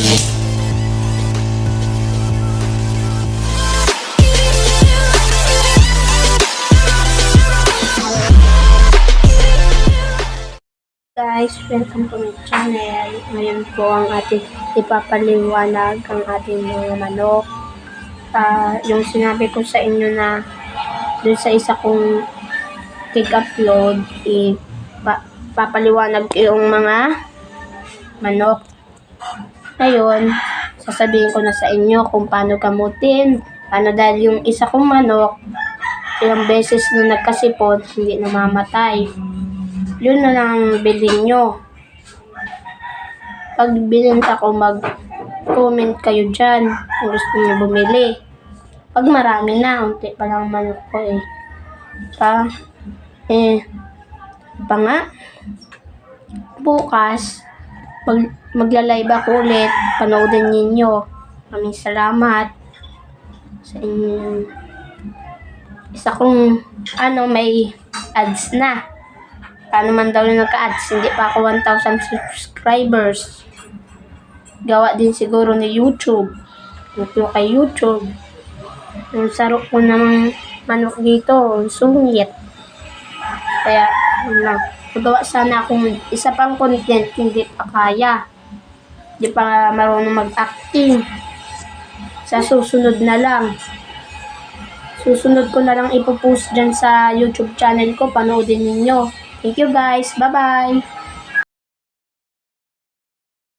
Guys, welcome to my channel. Ngayon po ang ating ipapaliwanag ang ating mga manok. Yung sinabi ko sa inyo na dun sa isa kong upload, papaliwanag ko yung mga manok. Ngayon, sasabihin ko na sa inyo kung paano gamutin. Dahil yung isa kong manok, ilang beses na nagkasipon, hindi namamatay. Yun na lang bilhin nyo. Pag binenta ko, mag-comment kayo dyan kung gusto nyo bumili. Pag marami na, unti pa lang manok ko pa nga, bukas, magla-live ako ulit. Panoodin ninyo. Maraming salamat sa inyo. Isa kong, may ads na. Paano man daw yung nagka-ads? Hindi pa ako 1,000 subscribers. Gawa din siguro ni YouTube. Ito kay YouTube. Yung sarok ko namang manok dito, sungit. Kaya, magawa sana akong isa pang content, hindi pa kaya. Hindi pa marunong mag-acting. Sa susunod na lang. Susunod ko na lang ipopost dyan sa YouTube channel ko. Panoodin ninyo. Thank you guys. Bye-bye.